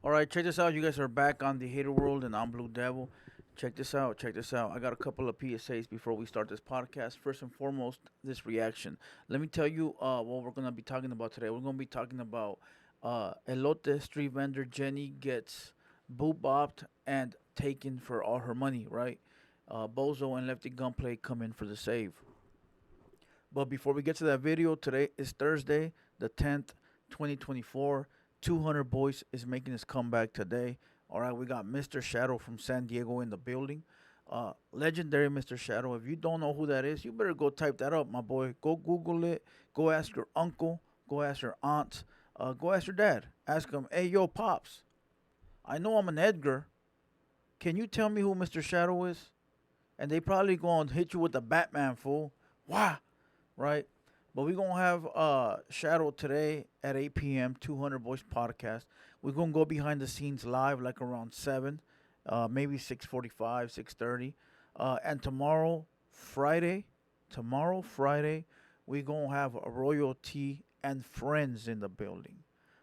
All right, check this out. You guys are back on the Hater World, and I'm Blue Devil. Check this out. Check this out. I got a couple of PSAs before we start this podcast. First and foremost, this reaction. Let me tell you what we're gonna be talking about today. We're gonna be talking about Elote street vendor Jenny gets boot bopped and taken for all her money. Right? Bozo and Lefty Gunplay come in for the save. But before we get to that video, today is Thursday, the 10th, 2024. 200 Boys is making his comeback today. All right, we got Mr. Shadow from San Diego in the building. Legendary Mr. Shadow. If you don't know who that is, you better go type that up, my boy. Go Google it. Go ask your uncle. Go ask your aunt. Go ask your dad. Ask him, hey, yo, Pops, I know I'm an Edgar. Can you tell me who Mr. Shadow is? And they probably going to hit you with the Batman, fool. Why? Right? But we're gonna have Shadow today at 8 p.m. 200 Voice Podcast. We're gonna go behind the scenes live like around 7, maybe 6:45, 6:30. And tomorrow Friday, we're gonna have a royalty and friends in the building.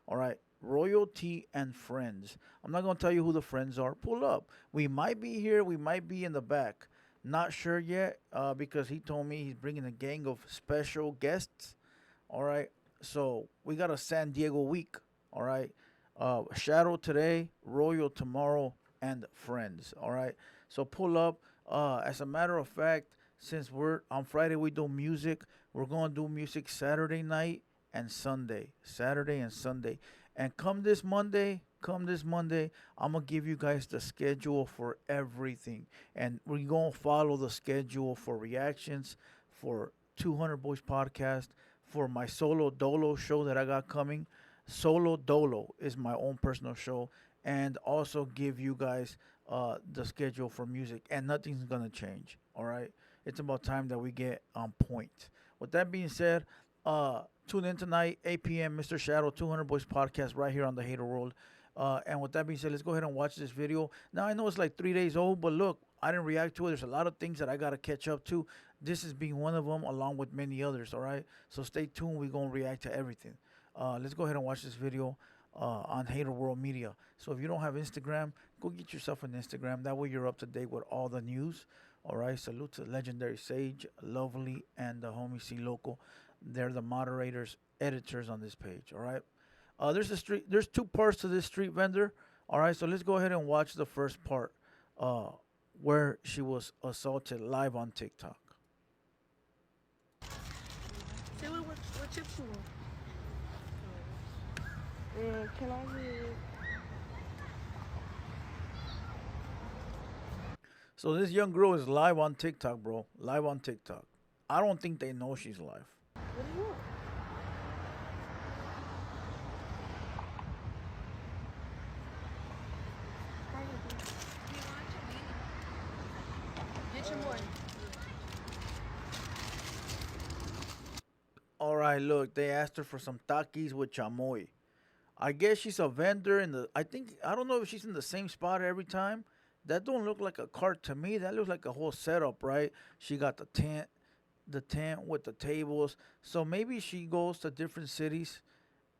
All right. Royalty and friends. I'm not gonna tell you who the friends are. Pull up. We might be here, we might be in the back. Not sure yet, because he told me he's bringing a gang of special guests. All right. So we got a San Diego week. All right. Shadow today, Royal tomorrow, and friends. All right. So pull up. As a matter of fact, since we're on Friday, we do music. We're going to do music Saturday night and Sunday. Saturday and Sunday. And come this Monday, I'm going to give you guys the schedule for everything. And we're going to follow the schedule for reactions, for 200 Boys Podcast, for my solo dolo show that I got coming. Solo dolo is my own personal show. And also give you guys the schedule for music. And nothing's going to change. All right? It's about time that we get on point. With that being said, tune in tonight, 8 p.m. Mr. Shadow, 200 Boys Podcast, right here on the Hater World. And with that being said, let's go ahead and watch this video. Now, I know it's like 3 days old, but look, I didn't react to it. There's a lot of things that I got to catch up to. This is being one of them, along with many others, all right? So stay tuned. We're going to react to everything. Let's go ahead and watch this video on Hater World Media. So if you don't have Instagram, go get yourself an Instagram. That way you're up to date with all the news. All right, salute to Legendary Sage, Lovely, and the homie C Local. They're the moderators, editors on this page. All right. There's two parts to this street vendor. All right, so let's go ahead and watch the first part, where she was assaulted live on TikTok. Say what chips you want? Can I get? So this young girl is live on TikTok, bro. Live on TikTok. I don't think they know she's live. What do you want? Get your boy. All right, look, they asked her for some takis with chamoy. I guess she's a vendor in the. I don't know if she's in the same spot every time. That don't look like a cart to me. That looks like a whole setup, right? She got the tent with the tables. So maybe she goes to different cities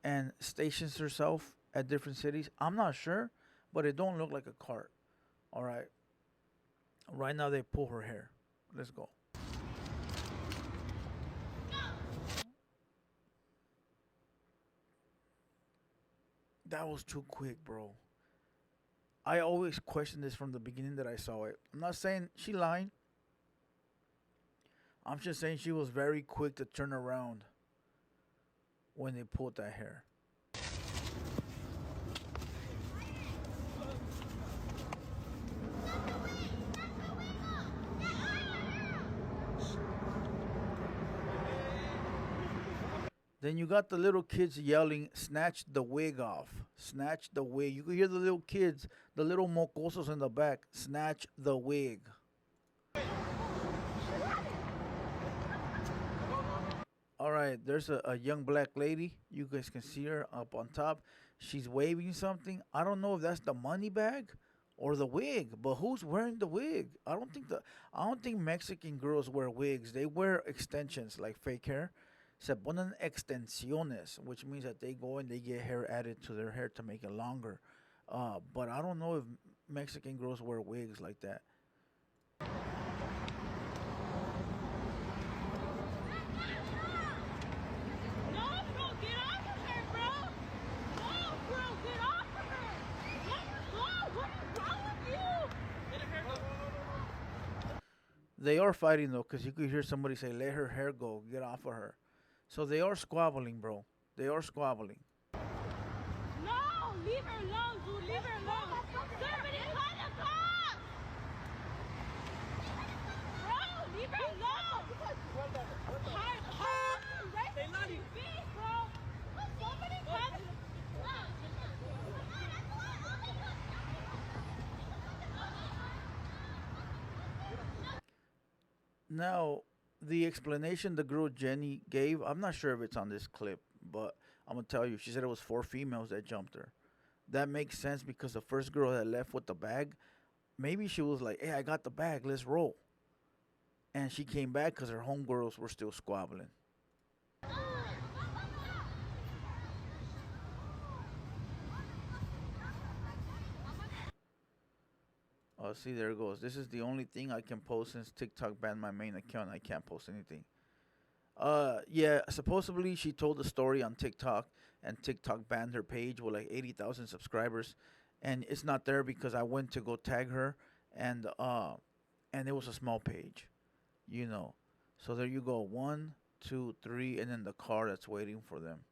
and stations herself at different cities. I'm not sure, but it don't look like a cart. All right. Right now they pull her hair. Let's go. That was too quick, bro. I always questioned this from the beginning that I saw it. I'm not saying she lying. I'm just saying she was very quick to turn around when they pulled that hair. Then you got the little kids yelling, snatch the wig off. Snatch the wig. You can hear the little kids, the little mocosos in the back, snatch the wig. All right, there's a young black lady. You guys can see her up on top. She's waving something. I don't know if that's the money bag or the wig, but who's wearing the wig? I don't think Mexican girls wear wigs. They wear extensions like fake hair. Se ponen extensiones, which means that they go and they get hair added to their hair to make it longer. But I don't know if Mexican girls wear wigs like that. No, bro, get off of her, bro. No, bro, get off of her. Let her go. What is wrong with you? They are fighting though, because you could hear somebody say, "Let her hair go, get off of her." So they are squabbling, bro. They are squabbling. No, leave her alone, dude. Leave her alone. Somebody call the cops. Bro, leave her alone. They love you. Bro. Somebody call the Now, the explanation the girl Jenny gave, I'm not sure if it's on this clip, but I'm gonna tell you. She said it was four females that jumped her. That makes sense because the first girl that left with the bag, maybe she was like, "Hey, I got the bag. Let's roll." And she came back because her homegirls were still squabbling. Oh, see, there it goes. This is the only thing I can post since TikTok banned my main account. I can't post anything. Yeah, supposedly she told the story on TikTok, and TikTok banned her page with like 80,000 subscribers, and it's not there because I went to go tag her, and it was a small page, you know. So there you go, one, two, three, and then the car that's waiting for them.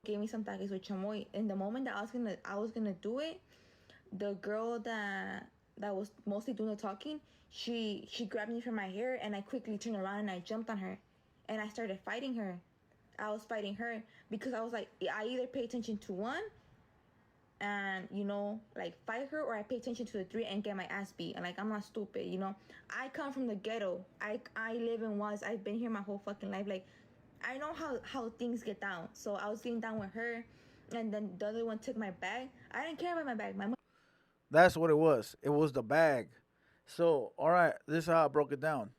Gave me some taques with chamoy. In the moment that I was gonna do it, the girl that was mostly doing the talking, she grabbed me from my hair, and I quickly turned around and I jumped on her, and I started fighting her. I was fighting her because I was like, I either pay attention to one and like fight her, or I pay attention to the three and get my ass beat. And like, I'm not stupid. I come from the ghetto. I live in Waz. I've been here my whole fucking life. Like, I know how things get down. So I was getting down with her, and then the other one took my bag. I didn't care about my bag. My That's what it was. It was the bag. So, all right, this is how I broke it down.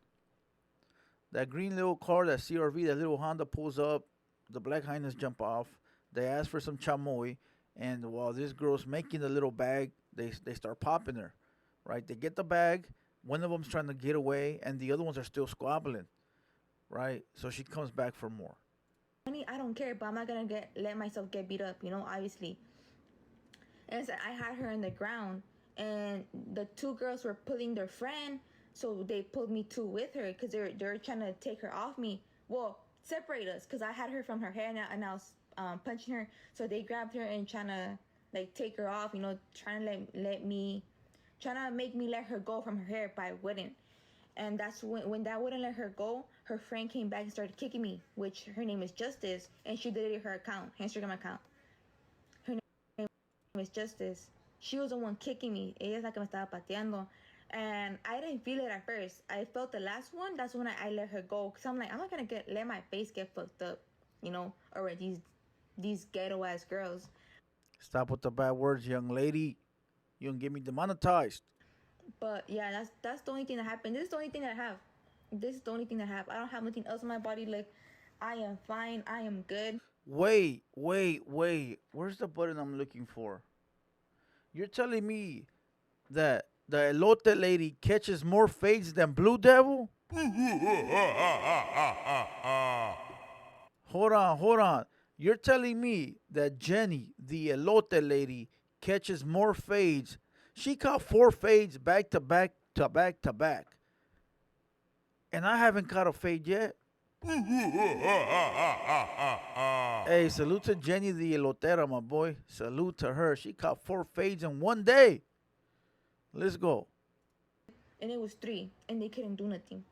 That green little car, that CRV, that little Honda pulls up. The Black Highness jump off. They ask for some chamoy, and while this girl's making the little bag, they start popping her. Right? They get the bag. One of them's trying to get away, and the other ones are still squabbling. Right? So she comes back for more. money, I don't care, but I'm not gonna let myself get beat up. Obviously. And so I had her in the ground, and the two girls were pulling their friend, so they pulled me too with her because they're trying to take her off me. Well, separate us because I had her from her hair, and I was punching her, so they grabbed her and trying to like take her off. Trying to trying to make me let her go from her hair, but I wouldn't. And that's when that wouldn't let her go, her friend came back and started kicking me, which her name is Justice, and she deleted her account, her Instagram account. Miss Justice. She was the one kicking me. Ella es la que me estaba pateando. And I didn't feel it at first. I felt the last one. That's when I let her go. Because I'm like, I'm not going to let my face get fucked up. Or these ghetto ass girls. Stop with the bad words, young lady. You don't get me demonetized. But yeah, that's the only thing that happened. This is the only thing that I have. This is the only thing that I have. I don't have nothing else in my body. Like, I am fine. I am good. Wait. Where's the button I'm looking for? You're telling me that the elote lady catches more fades than Blue Devil? Hold on. You're telling me that Jenny, the elote lady, catches more fades. She caught 4 fades back to back to back to back. And I haven't caught a fade yet. Hey, salute to Jenny the Elotera, my boy. Salute to her. She caught 4 fades in one day. Let's go. And it was 3, and they couldn't do nothing.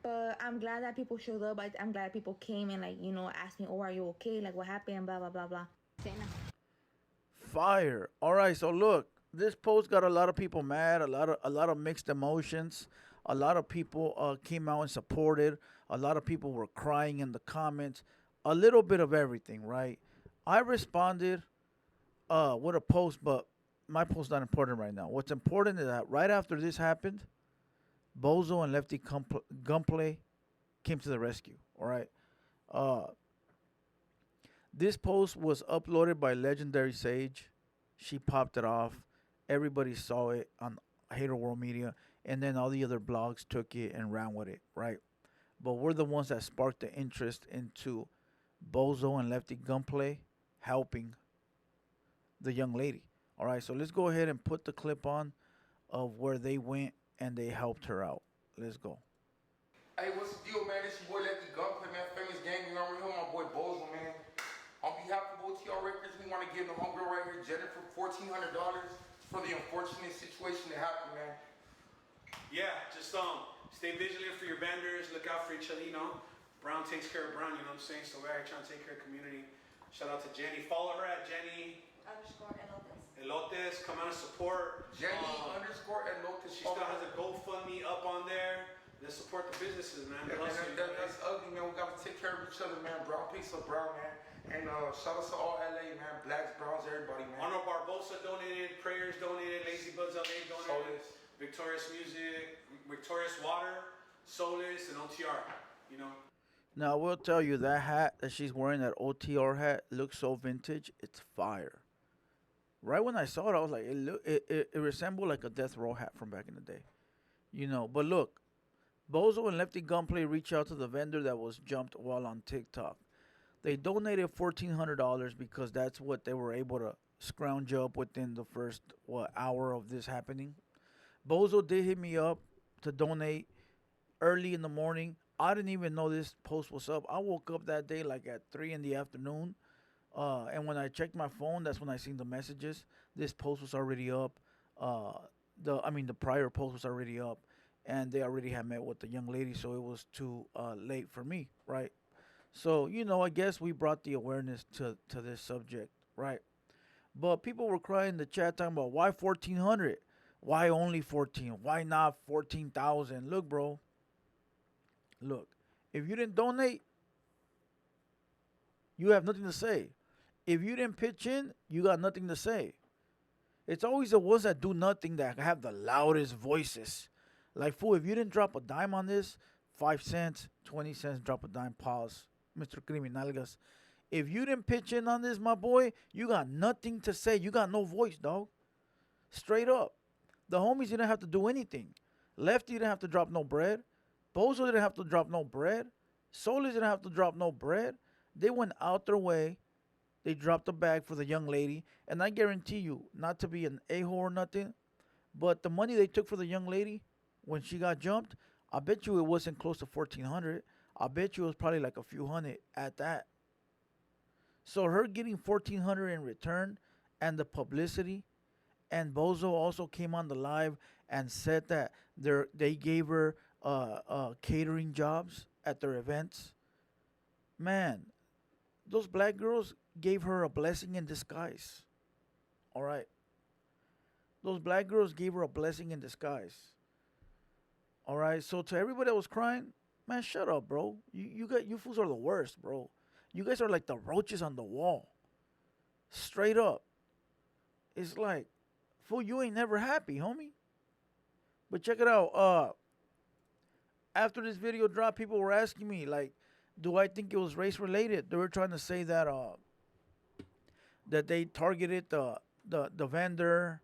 But I'm glad that people showed up. I'm glad people came and asked me, "Oh, are you okay? Like, what happened?" Blah blah blah blah. Fire. All right, so look, this post got a lot of people mad, a lot of mixed emotions. A lot of people came out and supported. A lot of people were crying in the comments. A little bit of everything, right? I responded with a post, but my post's not important right now. What's important is that right after this happened, Bozo and Lefty Gunplay came to the rescue. All right. This post was uploaded by Legendary Sage. She popped it off. Everybody saw it on Hater World Media, and then all the other blogs took it and ran with it, right? But we're the ones that sparked the interest into Bozo and Lefty Gunplay helping the young lady. All right, so let's go ahead and put the clip on of where they went and they helped her out. Let's go. Hey, what's the deal, man? It's your boy Lefty Gunplay, man. Famous gang. You already know my boy Bozo, man. On behalf of OTR Records, we want to give the homegirl right here, Jennifer, $1,400 for the unfortunate situation that happened, man. Yeah, just stay vigilant for your vendors. Look out for each other, you know. Brown takes care of Brown, you know what I'm saying? So we're trying to take care of the community. Shout out to Jenny. Follow her at Jenny Elotes. Come out and support. Jenny underscore Elotera. She still has a GoFundMe up on there. Let's support the businesses, man. Yeah, man, that's ugly, man. We got to take care of each other, man. Brown picks up Brown, man. And shout out to all LA, man. Blacks, Browns, everybody, man. Arnold Barbosa donated. Prayers donated. Lazy Buds LA donated. Solace. Victorious Music. Victorious Water. Solace and OTR, you know. Now, I will tell you that hat that she's wearing, that OTR hat, looks so vintage. It's fire. Right when I saw it, I was like, it resembled like a death row hat from back in the day. You know, but look, Bozo and Lefty Gunplay reached out to the vendor that was jumped while on TikTok. They donated $1,400 because that's what they were able to scrounge up within the first hour of this happening. Bozo did hit me up to donate early in the morning. I didn't even know this post was up. I woke up that day like at 3 in the afternoon. And when I checked my phone, that's when I seen the messages. This post was already up. The prior post was already up. And they already had met with the young lady, so it was too late for me, right? So, you know, I guess we brought the awareness to this subject, right? But people were crying in the chat talking about, why 1,400? Why only 14? Why not 14,000? Look, bro. Look, if you didn't donate, you have nothing to say. If you didn't pitch in, you got nothing to say. It's always the ones that do nothing that have the loudest voices. Like, fool, if you didn't drop a dime on this, 5 cents, 20 cents, drop a dime, pause. Mr. Criminalgas. If you didn't pitch in on this, my boy, you got nothing to say. You got no voice, dog. Straight up. The homies didn't have to do anything. Lefty didn't have to drop no bread. Bozo didn't have to drop no bread. Solis didn't have to drop no bread. They went out their way. They dropped a bag for the young lady. And I guarantee you, not to be an a-hole or nothing, but the money they took for the young lady when she got jumped, I bet you it wasn't close to 1,400. I bet you it was probably like a few hundred at that. So her getting 1,400 in return and the publicity, and Bozo also came on the live and said that they gave her catering jobs at their events. Man, those black girls gave her a blessing in disguise. All right. Those black girls gave her a blessing in disguise. All right. So to everybody that was crying, man, shut up, bro. You fools are the worst, bro. You guys are like the roaches on the wall. Straight up. It's like, fool, you ain't never happy, homie. But check it out. After this video dropped, people were asking me, like, do I think it was race related? They were trying to say that that they targeted the vendor,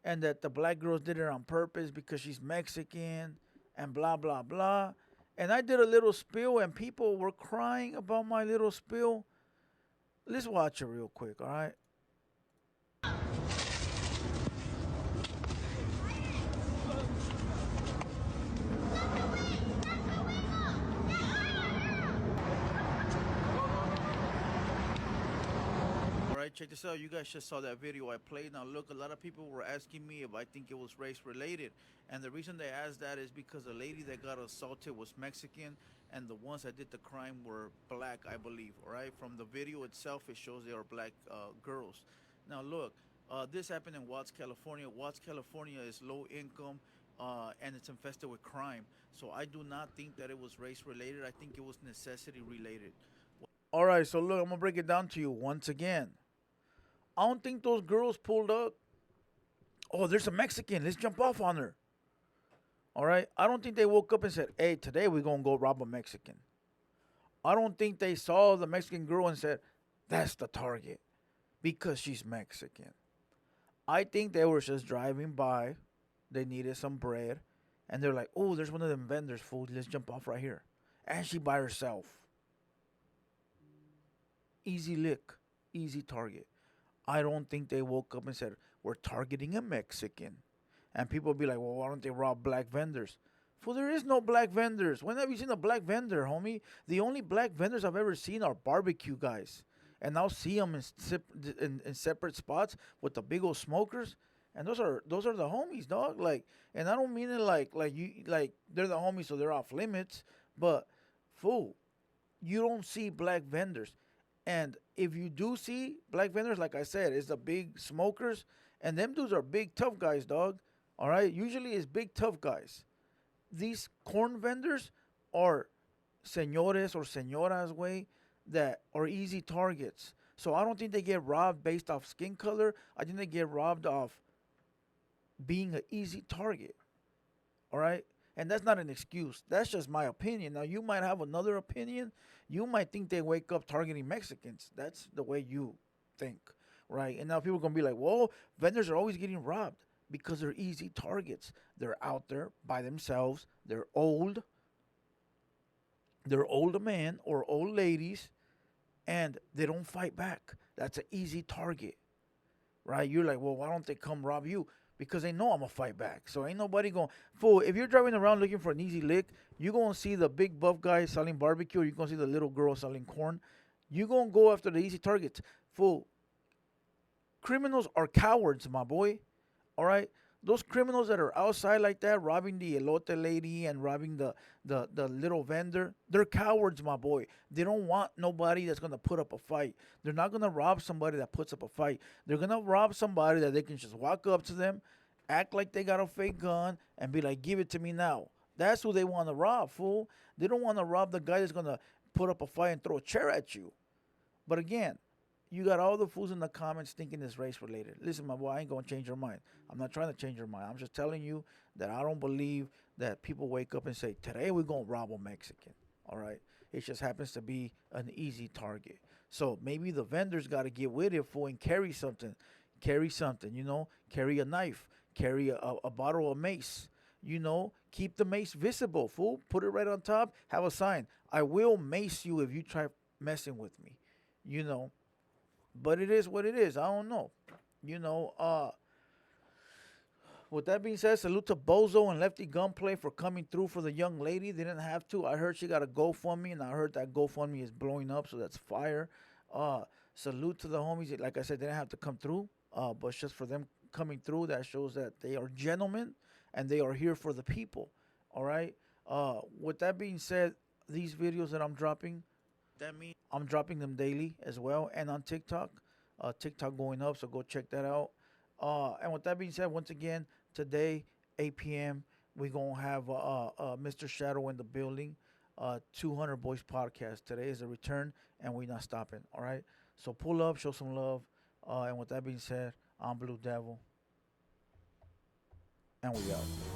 and that the black girls did it on purpose because she's Mexican and blah blah blah. And I did a little spiel, and people were crying about my little spiel. Let's watch it real quick, all right? Check this out. You guys just saw that video I played. Now look, a lot of people were asking me if I think it was race related, and the reason they asked that is because the lady that got assaulted was Mexican, and the ones that did the crime were black, I believe. All right, from the video itself, it shows they are black girls. Now look, this happened in Watts, California. Watts, California is low income, and it's infested with crime. So I do not think that it was race related. I think it was necessity related. All right, so look, I'm gonna break it down to you once again. I don't think those girls pulled up, oh, there's a Mexican, let's jump off on her. All right? I don't think they woke up and said, hey, today we're going to go rob a Mexican. I don't think they saw the Mexican girl and said, That's the target because she's Mexican. I think they were just driving by. They needed some bread. And they're like, oh, there's one of them vendors, food. Let's jump off right here. And she by herself. Easy lick. Easy target. I don't think they woke up and said, we're targeting a Mexican. And people be like, well, why don't they rob black vendors? Fool, there is no black vendors. When have you seen a black vendor, homie? The only black vendors I've ever seen are barbecue guys. And I'll see them in separate spots with the big old smokers. And those are the homies, dog. Like, and I don't mean it like they're the homies so they're off limits. But fool, you don't see black vendors. And if you do see black vendors, like I said, it's the big smokers. And them dudes are big tough guys, dog. All right? Usually it's big tough guys. These corn vendors are senores or señoras way that are easy targets. So I don't think they get robbed based off skin color. I think they get robbed off being an easy target. All right? And that's not an excuse. That's just my opinion. Now you might have another opinion. You might think they wake up targeting Mexicans. That's the way you think. Right? And now people are gonna be like, well, vendors are always getting robbed because they're easy targets. They're out there by themselves. They're old. They're older men or old ladies, and they don't fight back. That's an easy target, right? You're like, well, why don't they come rob you? Because they know I'm gonna fight back. So ain't nobody going. Fool, if you're driving around looking for an easy lick, you're gonna see the big buff guy selling barbecue, or you're gonna see the little girl selling corn. You're gonna go after the easy targets. Fool, criminals are cowards, my boy. All right, those criminals that are outside like that, robbing the elote lady and robbing the little vendor, they're cowards, my boy. They don't want nobody that's gonna put up a fight. They're not gonna rob somebody that puts up a fight. They're gonna rob somebody that they can just walk up to them, act like they got a fake gun, and be like, "Give it to me now." That's who they want to rob, fool. They don't want to rob the guy that's gonna put up a fight and throw a chair at you. But again, you got all the fools in the comments thinking it's race related. Listen, my boy, I ain't gonna change your mind. I'm not trying to change your mind. I'm just telling you that I don't believe that people wake up and say, today we're gonna rob a Mexican. All right. It just happens to be an easy target. So maybe the vendors gotta get with it, fool, and carry something. Carry something, carry a knife, carry a bottle of mace. Keep the mace visible, fool. Put it right on top, have a sign. I will mace you if you try messing with me. But it is what it is. I don't know. With that being said, salute to Bozo and Lefty Gunplay for coming through for the young lady. They didn't have to. I heard she got a GoFundMe, and I heard that GoFundMe is blowing up, so that's fire. Salute to the homies. Like I said, they didn't have to come through, but just for them coming through, that shows that they are gentlemen and they are here for the people. All right. With that being said, these videos that I'm dropping, that means I'm dropping them daily as well, and on TikTok. TikTok going up, so go check that out. And with that being said, once again, today, 8 p.m., we're going to have Mr. Shadow in the building. 200 Boys Podcast. Today is a return, and we're not stopping, all right? So pull up, show some love. And with that being said, I'm Blue Devil, and we out.